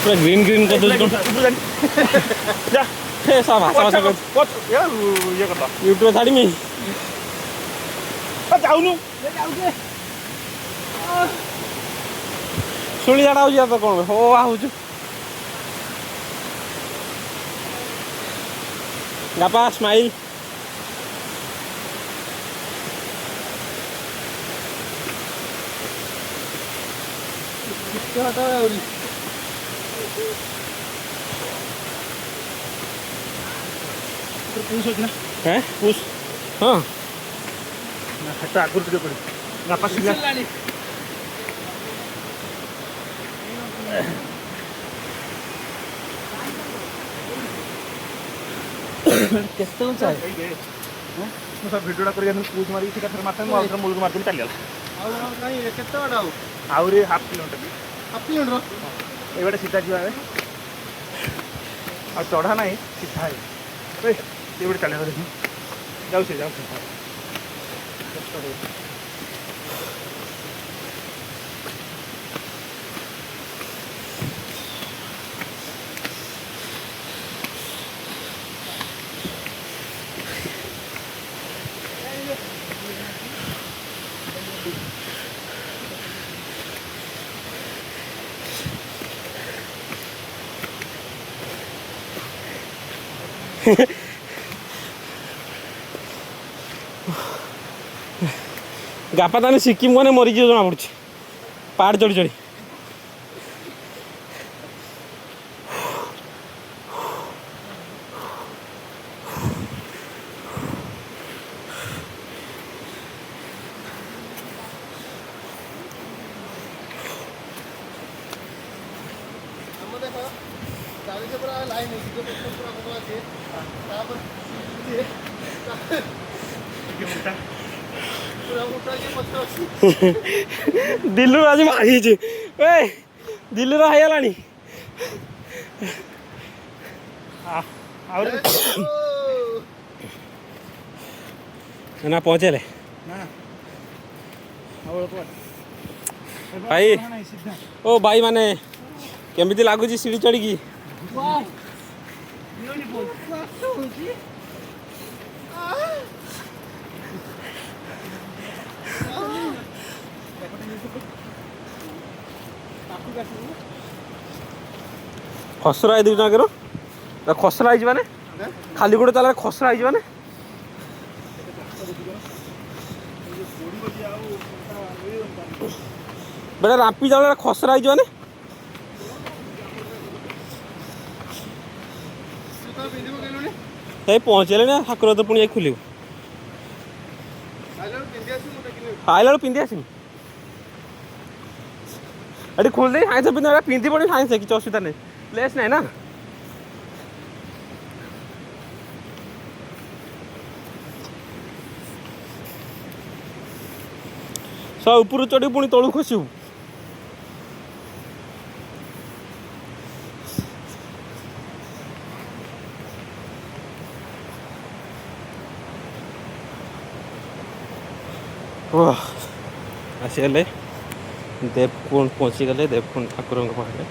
पूरा green green कर दो जा ऐसा भाषा भाषा कर ये करता यूट्यूब छाड़ी मी जाऊनु शुणी जाटा हो तो कौन हो आहू गापा स्माइल हैं पुश हाँ हटा आगुर टिके पड़ी गापा सिला केते उंचा है ମୁଁ ସବୁ ଭିଡ଼ିଓଟା କରି ପୁଜ୍ ମାରିକି ଠିକା ଥରେ ମାରିଥାନ୍ତି ମୁଁ ଆଉ ଥରେ ମୂଳକୁ ମାରିଦେଲି ଚାଲିଗଲା କେତେ ବାଟ ଆଉ ଆହୁରି ହାଫ୍ କିଲୋମିଟର ହାଫ୍ କିଲୋମିଟର ଏଇବାଟେ ସିଧା ଯିବା ଏବେ ଆଉ ଚଢ଼ା ନାହିଁ ସିଧା ଏଇବାଟେ ଚାଲିବା ଦେଖି ଯାଉଛି ଯାଉଛି गापा ताने सिक्किम को मरीज जना पड़ी पहाड़ चढ़ी चढ़ी दिल्ली आज मारी दिल्ली हाईगलानी ना पहुँचे भाई ओ भाई माने केमिति लागुची सीढ़ी चढ़ी की खसरा है दुजना करो खसरा है माने खाली गोटे चला खसरा है माने बेटा रापी जाओ खसरा है माने पहुँचे ना ठाकुर तो पुणी खुल आइला पिंधि आसमी ये खोल दे साइंस पिंध पिंधि पड़े साइंस किसी असुविधा नहीं लेस नहीं ना सब ऊपर चढ़ी पुणी तलू खसू आसीगले देवकुंड पहुँची गले देवकुंड ठाकुर पाखे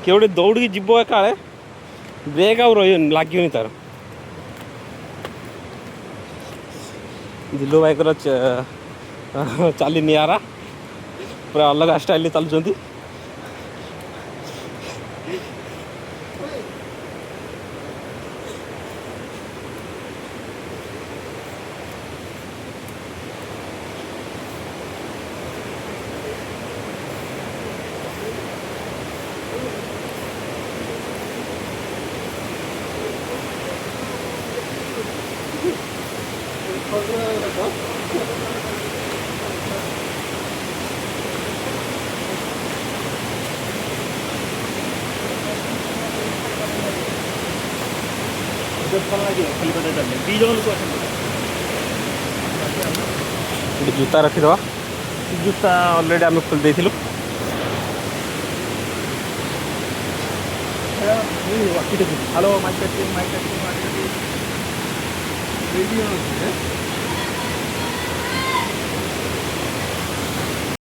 किए गोटे दौड़ जीव काले ब्रेक आउ लगे तार दिलू भाई चली निरा पूरा अलग स्टाइल चलुँच जूता रखीद जूता अलरेडी आम खोल देलु हेलो माइक टेस्टिंग